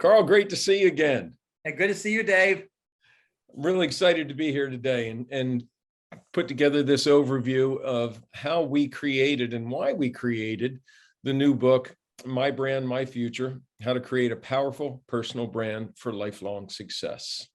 Karl, great to see you again. Hey, good to see you, Dave. I'm really excited to be here today and put together this overview of how we created and why we created the new book, My Brand, My Future: How to Create a Powerful Personal Brand for Lifelong Success.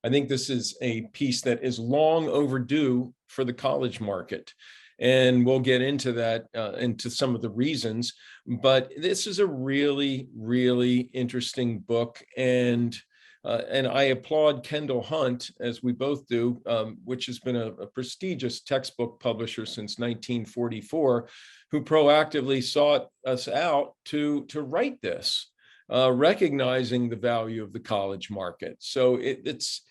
I think this is a piece that is long overdue for the college market. And we'll get into that, into some of the reasons, but this is a really, really interesting book. And I applaud Kendall Hunt, as we both do, which has been a prestigious textbook publisher since 1944, who proactively sought us out to write this, recognizing the value of the college market. So it's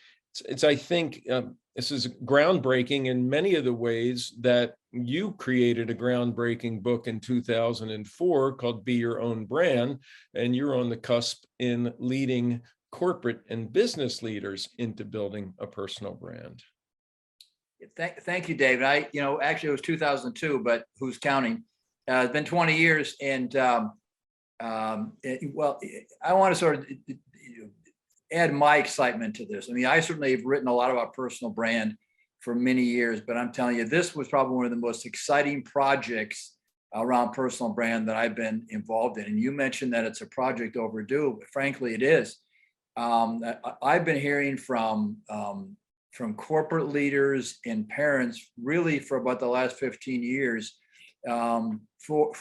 I think this is groundbreaking in many of the ways that you created a groundbreaking book in 2004 called Be Your Own Brand, and you're on the cusp in leading corporate and business leaders into building a personal brand. Thank you, David. Actually it was 2002, but who's counting? It's been 20 years, and well, I want to sort of add my excitement to this. I mean, I certainly have written a lot about personal brand for many years, but I'm telling you, this was probably one of the most exciting projects around personal brand that I've been involved in. And you mentioned that it's a project overdue, but frankly, it is. I've been hearing from corporate leaders and parents really for about the last 15 years for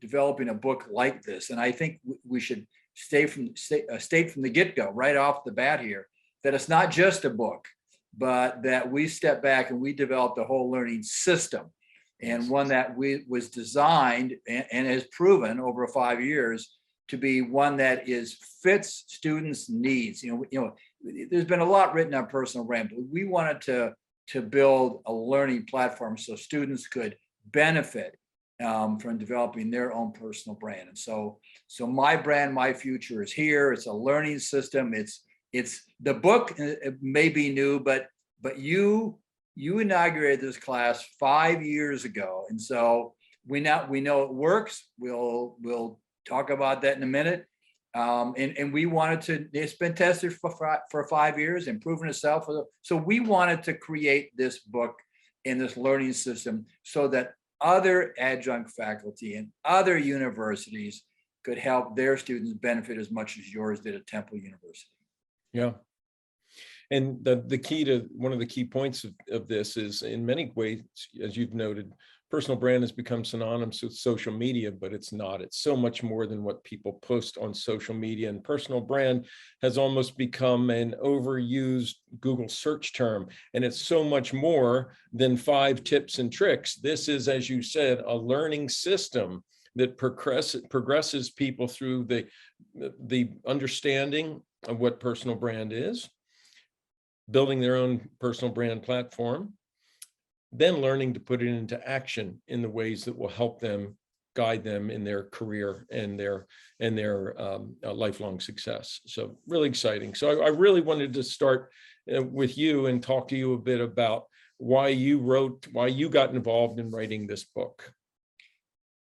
developing a book like this. And I think we should state from the get-go, right off the bat here, that it's not just a book, but that we stepped back and we developed a whole learning system, and one that was designed and has proven over 5 years to be one that fits students' needs. There's been a lot written on personal brand, but we wanted to build a learning platform so students could benefit from developing their own personal brand. And so My Brand, My Future is here. It's a learning system. It's the book. It may be new, but you inaugurated this class 5 years ago, and so we know it works. We'll talk about that in a minute. And we wanted to. It's been tested for 5 years and proven itself. So we wanted to create this book and this learning system so that other adjunct faculty and other universities could help their students benefit as much as yours did at Temple University. Yeah. And the key to one of the key points of this is, in many ways, as you've noted, personal brand has become synonymous with social media, but it's not. It's so much more than what people post on social media. And personal brand has almost become an overused Google search term. And it's so much more than 5 tips and tricks. This is, as you said, a learning system that progresses people through the understanding of what personal brand is, building their own personal brand platform, then learning to put it into action in the ways that will help them, guide them in their career and their lifelong success. So really exciting. So I really wanted to start with you and talk to you a bit about why you got involved in writing this book.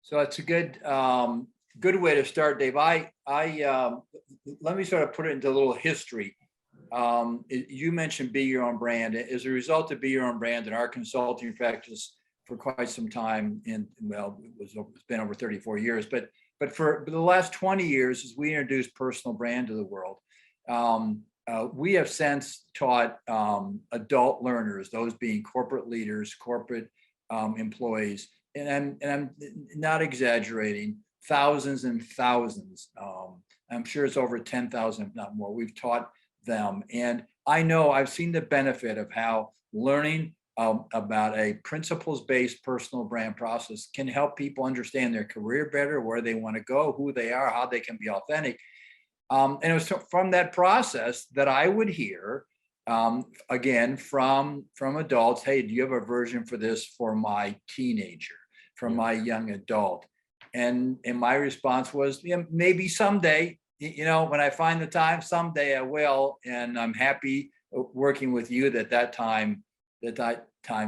So it's a good way to start, Dave. I let me sort of put it into a little history. You mentioned Be Your Own Brand. As a result of Be Your Own Brand in our consulting practice for quite some time, and well, it's been over 34 years, but for the last 20 years, as we introduced personal brand to the world, we have since taught adult learners, those being corporate leaders, corporate employees, and I'm not exaggerating, thousands and thousands. I'm sure it's over 10,000, if not more. We've taught them. And I know I've seen the benefit of how learning about a principles-based personal brand process can help people understand their career better, where they want to go, who they are, how they can be authentic. And it was from that process that I would hear, again, from adults, hey, do you have a version for this for my teenager, for my young adult? And my response was, yeah, maybe someday. When I find the time, someday I will, and I'm happy working with you that time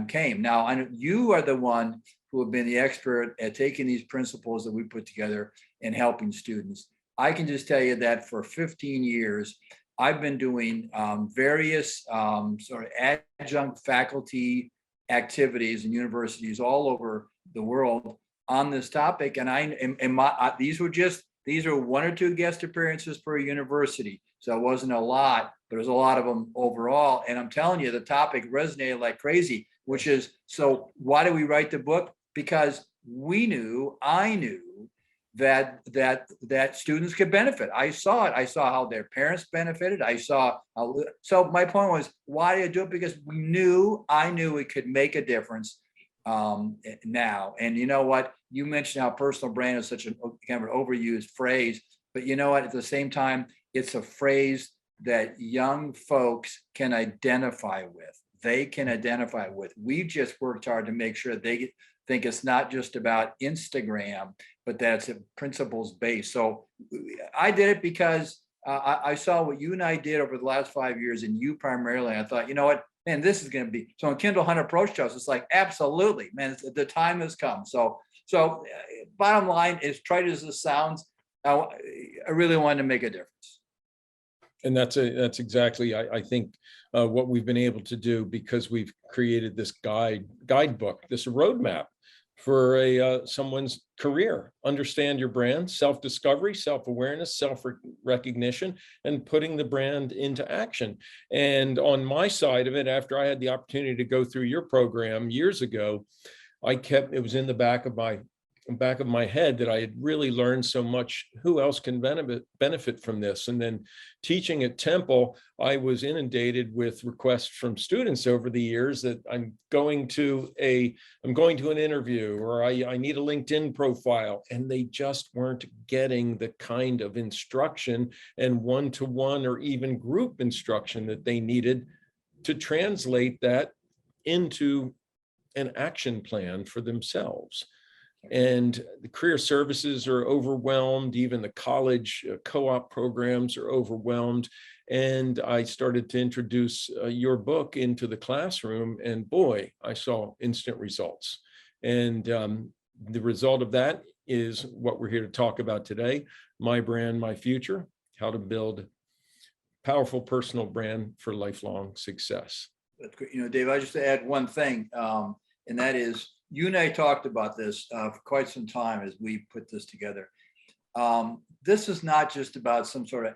came. Now, I know you are the one who have been the expert at taking these principles that we put together and helping students. I can just tell you that for 15 years, I've been doing various sort of adjunct faculty activities in universities all over the world on this topic. And these are one or two guest appearances per university. So it wasn't a lot, but there's a lot of them overall. And I'm telling you, the topic resonated like crazy, which is, so why did we write the book? Because I knew that students could benefit. I saw it. I saw how their parents benefited. So my point was, why did I do it? Because I knew it could make a difference now. And you know what? You mentioned how personal brand is such a kind of an overused phrase, but you know what? At the same time, it's a phrase that young folks can identify with. They can identify with. We just worked hard to make sure they think it's not just about Instagram, but that's principles based. So I did it because I saw what you and I did over the last 5 years, and you primarily. I thought, you know what, man, this is going to be. So when Kendall Hunt approached us, it's like, absolutely, man, the time has come. So bottom line, as trite as this sounds, I really wanted to make a difference. And that's exactly, I think, what we've been able to do, because we've created this guidebook, this roadmap for someone's career. Understand your brand, self-discovery, self-awareness, self-recognition, and putting the brand into action. And on my side of it, after I had the opportunity to go through your program years ago, it was in the back of my head that I had really learned so much. Who else can benefit from this? And then teaching at Temple, I was inundated with requests from students over the years that I'm going to an interview, or I need a LinkedIn profile, and they just weren't getting the kind of instruction and one-to-one or even group instruction that they needed to translate that into an action plan for themselves. And the career services are overwhelmed. Even the college co-op programs are overwhelmed. And I started to introduce your book into the classroom, and boy, I saw instant results. And the result of that is what we're here to talk about today: My Brand, My Future: How to Build Powerful Personal Brand for Lifelong Success. That's great. You know, Dave, I just add one thing, and that is, you and I talked about this for quite some time as we put this together. This is not just about some sort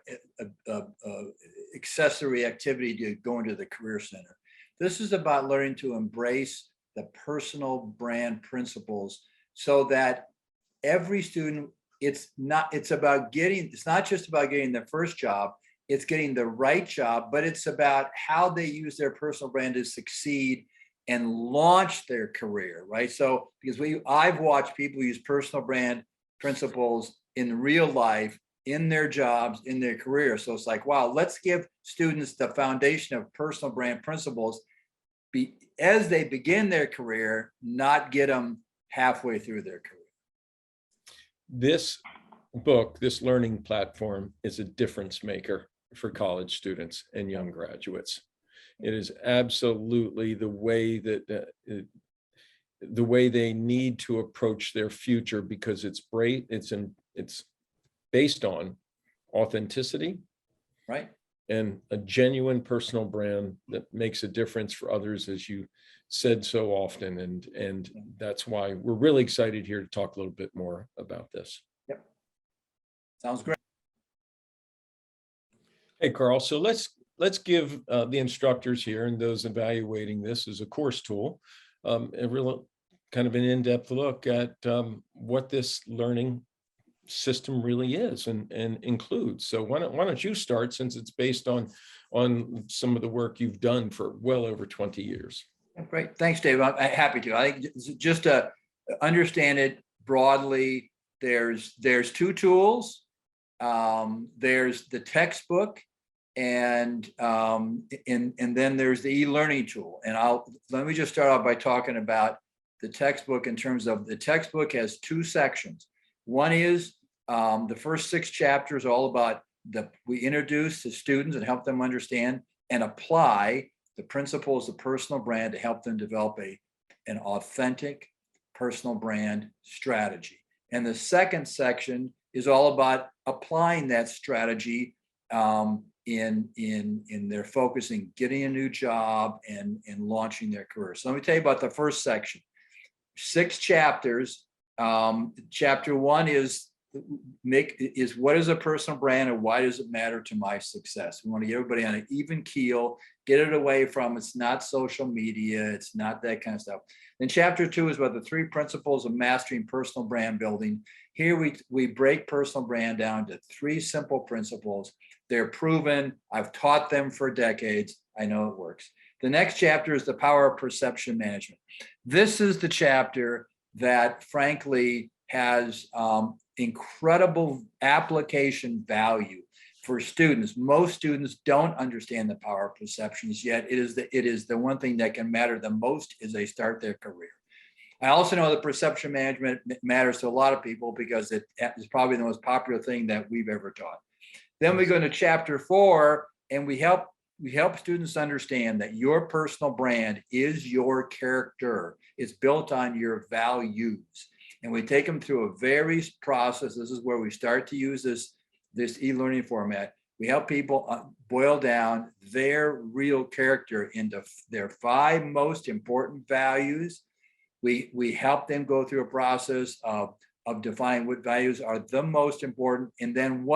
of accessory activity to go into the Career Center. This is about learning to embrace the personal brand principles, so that every student, it's not just about getting the first job, it's getting the right job, but it's about how they use their personal brand to succeed and launch their career, right? So because I've watched people use personal brand principles in real life, in their jobs, in their career. So it's like, wow, let's give students the foundation of personal brand principles as they begin their career, not get them halfway through their career. This book, this learning platform, is a difference maker for college students and young graduates. It is absolutely the way that the way they need to approach their future, because it's great. It's based on authenticity, right, and a genuine personal brand that makes a difference for others, as you said so often. And that's why we're really excited here to talk a little bit more about this. Yep, sounds great. Hey, Karl. So let's give the instructors here and those evaluating this as a course tool a real kind of an in-depth look at what this learning system really is and includes. So why don't you start, since it's based on some of the work you've done for well over 20 years. Great. Thanks, Dave. I'm happy to. I think just to understand it broadly, there's two tools. There's the textbook, and then there's the e-learning tool. And let me just start off by talking about the textbook. In terms of the textbook, has two sections. One is the first 6 chapters, all about we introduce the students and help them understand and apply the principles of personal brand to help them develop an authentic personal brand strategy. And the second section is all about applying that strategy in their focusing, getting a new job and launching their career. So let me tell you about the first section. 6 chapters. Chapter 1 is what is a personal brand and why does it matter to my success? We want to get everybody on an even keel, get it away from it's not social media, it's not that kind of stuff. Then chapter 2 is about the 3 principles of mastering personal brand building. Here we break personal brand down to 3 simple principles. They're proven. I've taught them for decades. I know it works. The next chapter is the power of perception management. This is the chapter that frankly has incredible application value for students. Most students don't understand the power of perceptions yet. It is the one thing that can matter the most as they start their career. I also know that perception management matters to a lot of people because it is probably the most popular thing that we've ever taught. Then we go into chapter 4 and we help students understand that your personal brand is your character. It's built on your values. And we take them through a very process. This is where we start to use this e-learning format. We help people boil down their real character into their 5 most important values. We help them go through a process of defining what values are the most important, and then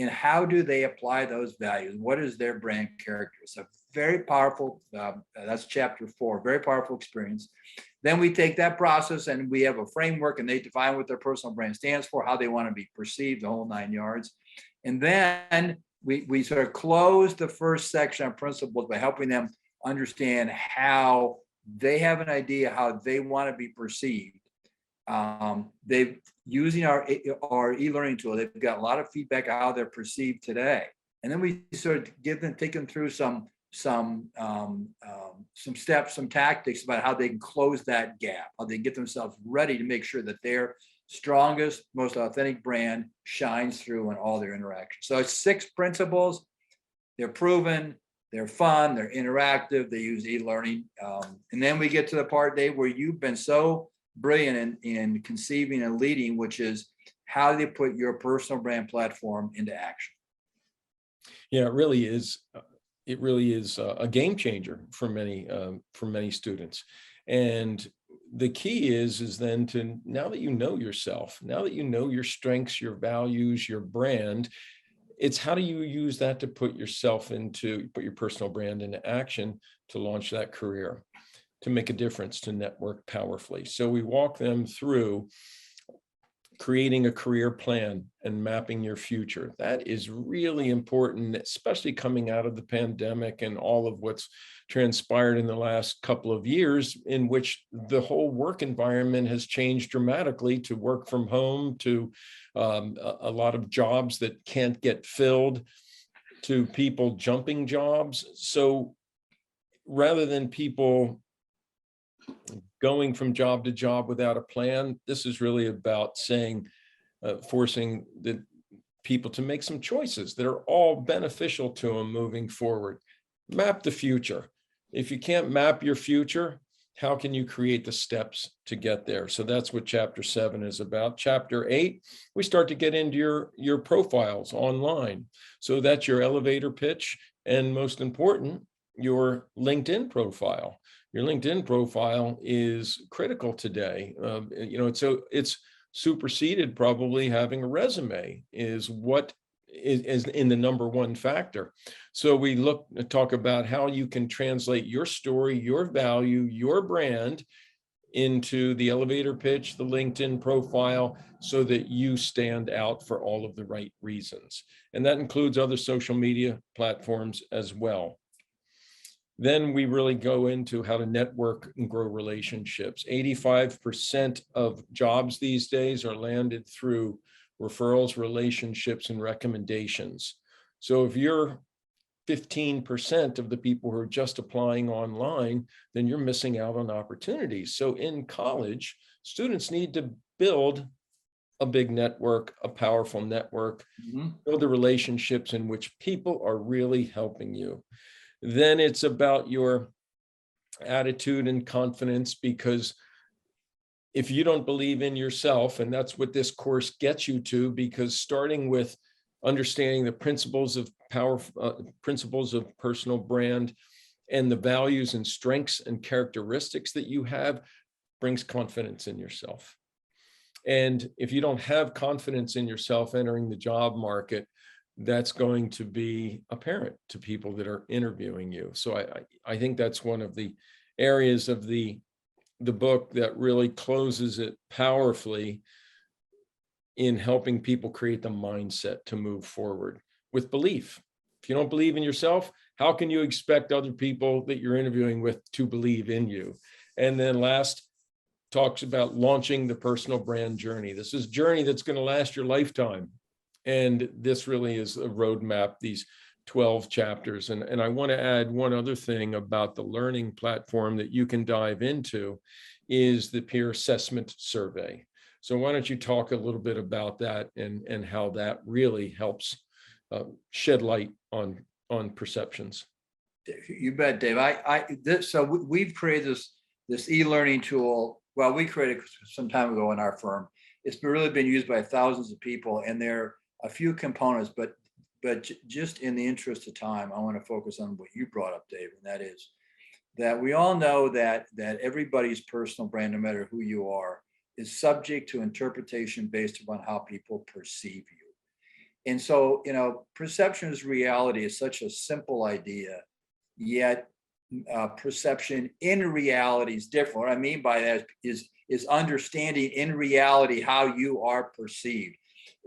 how do they apply those values? What is their brand character? So very powerful. That's chapter 4, very powerful experience. Then we take that process and we have a framework and they define what their personal brand stands for, how they want to be perceived, the whole 9 yards. And then we sort of close the first section on principles by helping them understand how they have an idea how they want to be perceived. They've using our e-learning tool, they've got a lot of feedback on how they're perceived today. And then we sort of take them through some steps, some tactics about how they can close that gap, how they get themselves ready to make sure that their strongest, most authentic brand shines through in all their interactions. So it's 6 principles. They're proven, they're fun, they're interactive, they use e-learning. And then we get to the part, Dave, where you've been so brilliant in conceiving and leading, which is how do you put your personal brand platform into action? Yeah, it really is. It really is a game changer for many students. And the key is then to, now that you know yourself, now that you know your strengths, your values, your brand, it's how do you use that to put your personal brand into action to launch that career, to make a difference, to network powerfully. So we walk them through creating a career plan and mapping your future. That is really important, especially coming out of the pandemic and all of what's transpired in the last couple of years, in which the whole work environment has changed dramatically to work from home, to a lot of jobs that can't get filled, to people jumping jobs. So rather than people going from job to job without a plan, this is really about forcing the people to make some choices that are all beneficial to them moving forward. Map the future. If you can't map your future, how can you create the steps to get there? So that's what chapter 7 is about. Chapter 8, we start to get into your profiles online. So that's your elevator pitch, and most important, your LinkedIn profile. Your LinkedIn profile is critical today. It's superseded probably having a resume is what is in the number 1 factor. So we talk about how you can translate your story, your value, your brand into the elevator pitch, the LinkedIn profile, so that you stand out for all of the right reasons. And that includes other social media platforms as well. Then we really go into how to network and grow relationships. 85% of jobs these days are landed through referrals, relationships, and recommendations. So if you're 15% of the people who are just applying online, then you're missing out on opportunities. So in college, students need to build a big network, a powerful network, build the relationships in which people are really helping you. Then it's about your attitude and confidence, because if you don't believe in yourself, and that's what this course gets you to, because starting with understanding the principles of power, principles of personal brand, and the values and strengths and characteristics that you have, brings confidence in yourself. And if you don't have confidence in yourself entering the job market, that's going to be apparent to people that are interviewing you. So I think that's one of the areas of the book that really closes it powerfully in helping people create the mindset to move forward with belief. If you don't believe in yourself, how can you expect other people that you're interviewing with to believe in you? And then last, talks about launching the personal brand journey. This is a journey that's going to last your lifetime. And this really is a roadmap, these 12 chapters. And I want to add one other thing about the learning platform that you can dive into is the peer assessment survey. So why don't you talk a little bit about that and how that really helps shed light on perceptions. You bet, Dave. We've created this e-learning tool. Well, we created it some time ago in our firm. It's really been used by thousands of people, and there are a few components, but just in the interest of time, I want to focus on what you brought up, Dave, and that is that we all know that everybody's personal brand, no matter who you are, is subject to interpretation based upon how people perceive you. And so, perception is reality is such a simple idea, yet perception in reality is different. What I mean by that is understanding in reality how you are perceived.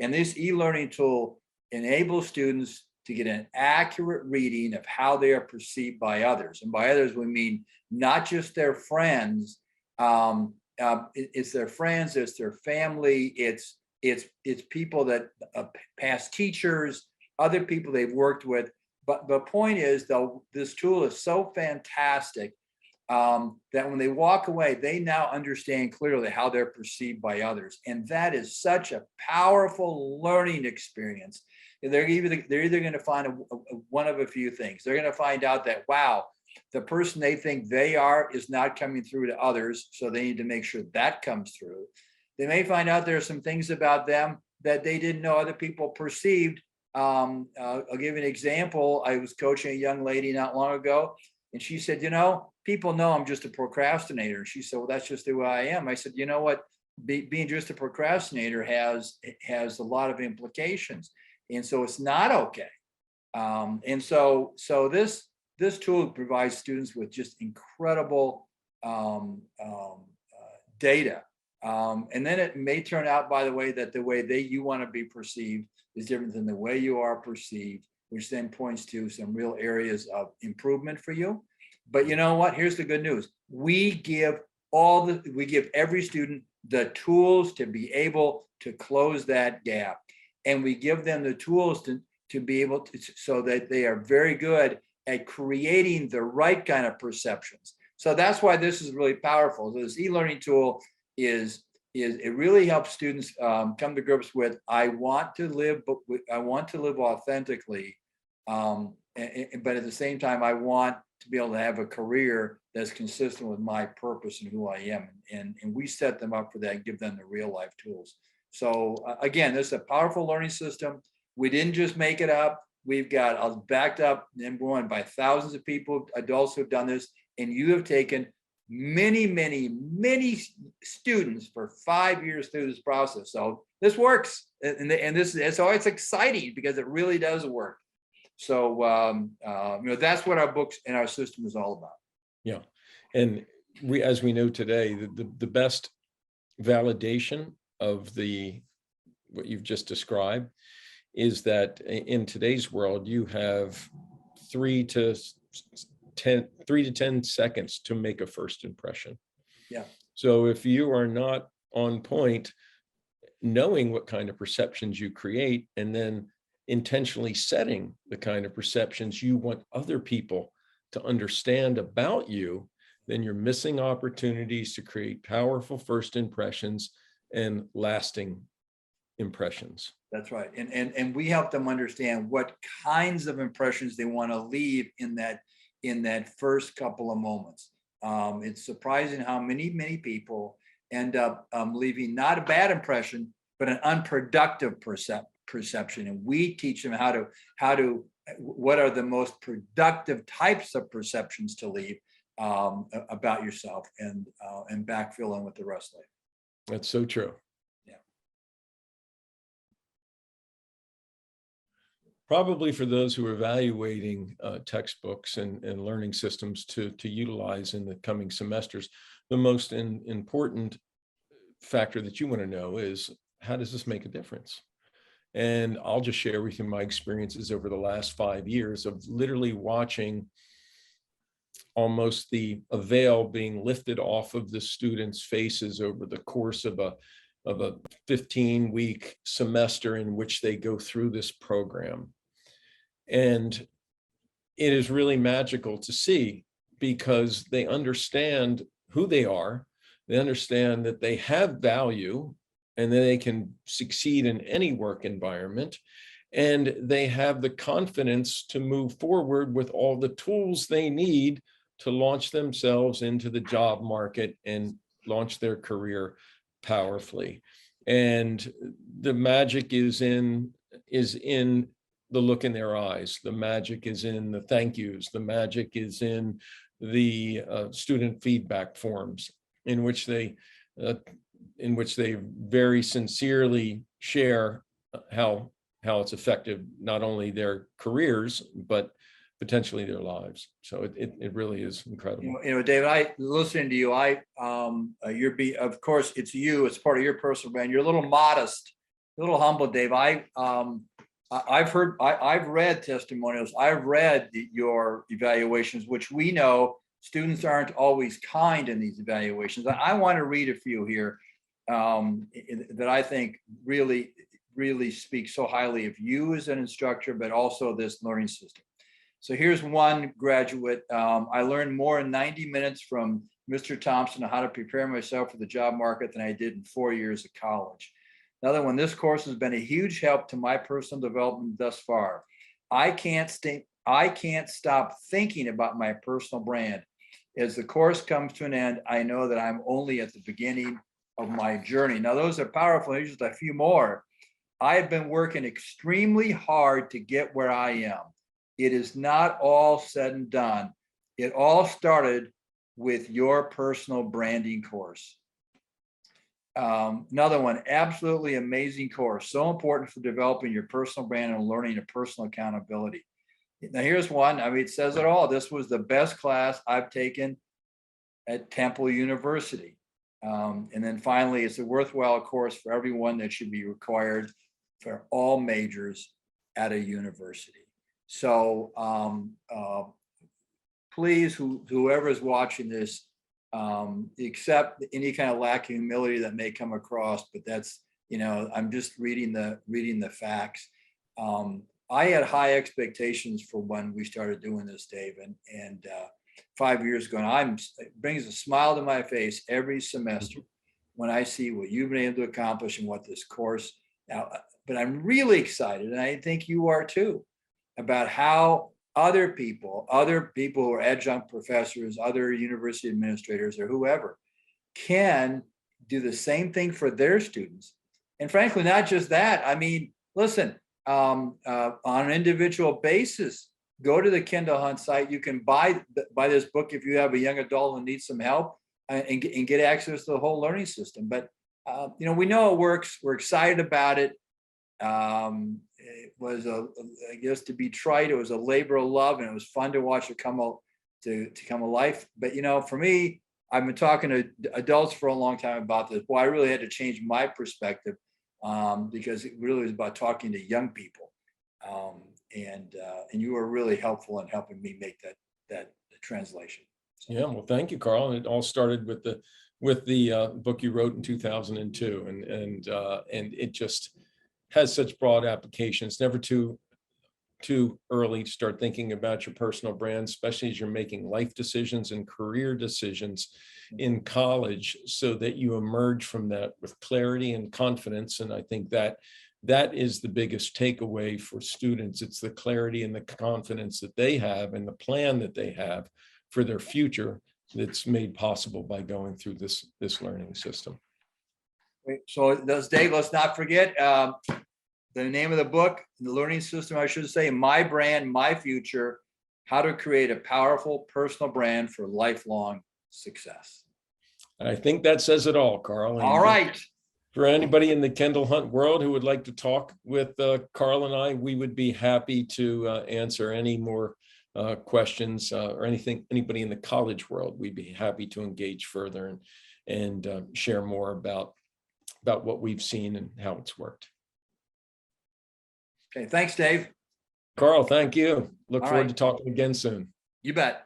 And this e-learning tool enables students to get an accurate reading of how they are perceived by others. And by others, we mean not just their friends. It's their friends, it's their family, it's people that past teachers, other people they've worked with. But the point is, though, this tool is so fantastic that when they walk away, they now understand clearly how they're perceived by others. And that is such a powerful learning experience. They're either going to find one of a few things. They're going to find out that, wow, the person they think they are is not coming through to others. So they need to make sure that comes through. They may find out there are some things about them that they didn't know other people perceived. I'll give you an example. I was coaching a young lady not long ago, and she said, people know I'm just a procrastinator. And she said, well, that's just who I am. I said, you know what? Being just a procrastinator has a lot of implications. And so it's not okay. And so this tool provides students with just incredible data. And then it may turn out, by the way, that the way you want to be perceived is different than the way you are perceived, which then points to some real areas of improvement for you. But you know what? Here's the good news. We give every student the tools to be able to close that gap. And we give them the tools to be able to, so that they are very good at creating the right kind of perceptions. So that's why this is really powerful. So this e-learning tool is it really helps students come to grips with, I want to live authentically, but at the same time, I want to be able to have a career that's consistent with my purpose and who I am. And we set them up for that and give them the real life tools. So again, this is a powerful learning system. We didn't just make it up. We've got backed up, number one, by thousands of people, adults who have done this, and you have taken many, many, many students for 5 years through this process. So this works, and so it's exciting because it really does work. So that's what our books and our system is all about. Yeah, and as we know today, the best validation of what you've just described is that in today's world, you have 3 to 10 seconds to make a first impression. Yeah. So if you are not on point, knowing what kind of perceptions you create, and then intentionally setting the kind of perceptions you want other people to understand about you, then you're missing opportunities to create powerful first impressions and lasting impressions. That's right. And we help them understand what kinds of impressions they want to leave in that first couple of moments. It's surprising how many people end up leaving not a bad impression, but an unproductive perception. And we teach them what are the most productive types of perceptions to leave about yourself, and backfill in with the rest of it. That's so true. Yeah. Probably for those who are evaluating textbooks and learning systems to utilize in the coming semesters, the most important factor that you want to know is, how does this make a difference? And I'll just share with you my experiences over the last 5 years of literally watching almost a veil being lifted off of the students' faces over the course of a 15-week semester in which they go through this program. And it is really magical to see, because they understand who they are. They understand that they have value and that they can succeed in any work environment. And they have the confidence to move forward with all the tools they need to launch themselves into the job market and launch their career powerfully. And the magic is in the look in their eyes. The magic is in the thank yous. The magic is in the student feedback forms, in which they very sincerely share how it's affected not only their careers, but potentially their lives. So it really is incredible. David, listening to you, of course, it's you, it's part of your personal brand. You're a little modest, a little humble, Dave. I've read testimonials. I've read your evaluations, which we know students aren't always kind in these evaluations. I want to read a few here that I think really, really speak so highly of you as an instructor, but also this learning system. So here's one graduate. I learned more in 90 minutes from Mr. Thompson on how to prepare myself for the job market than I did in 4 years of college. Another one, this course has been a huge help to my personal development thus far. I can't stop thinking about my personal brand. As the course comes to an end, I know that I'm only at the beginning of my journey. Now, those are powerful. Here's just a few more. I have been working extremely hard to get where I am. It is not all said and done. It all started with your personal branding course. Another one, absolutely amazing course. So important for developing your personal brand and learning a personal accountability. Now here's one, it says it all. This was the best class I've taken at Temple University. And then finally, it's a worthwhile course for everyone that should be required for all majors at a university. So please, whoever is watching this, accept any kind of lack of humility that may come across, but that's, I'm just reading the facts. I had high expectations for when we started doing this, Dave, and 5 years ago, and it brings a smile to my face every semester when I see what you've been able to accomplish and what this course now. But I'm really excited, and I think you are too, about how other people who are adjunct professors, other university administrators, or whoever, can do the same thing for their students. And frankly, not just that. Listen, on an individual basis, go to the Kindle Hunt site. You can buy this book if you have a young adult who needs some help, and get access to the whole learning system. But we know it works. We're excited about it. It was I guess, to be trite, it was a labor of love, and it was fun to watch it come alive. But for me, I've been talking to adults for a long time about this. Well, I really had to change my perspective, because it really was about talking to young people, and you were really helpful in helping me make that translation. So. Yeah, well, thank you, Karl. And it all started with the book you wrote in 2002, and it just has such broad application. It's never too early to start thinking about your personal brand, especially as you're making life decisions and career decisions in college, so that you emerge from that with clarity and confidence. And I think that is the biggest takeaway for students. It's the clarity and the confidence that they have and the plan that they have for their future that's made possible by going through this learning system. So Dave, let's not forget the name of the book, the learning system, I should say, My Brand, My Future, How to Create a Powerful Personal Brand for Lifelong Success. I think that says it all, Carl. All right. For anybody in the Kendall Hunt world who would like to talk with Karl and I, we would be happy to answer any more questions or anything. Anybody in the college world, we'd be happy to engage further and share more about what we've seen and how it's worked. Okay, thanks, Dave. Karl, thank you. Look All forward right. to talking again soon. You bet.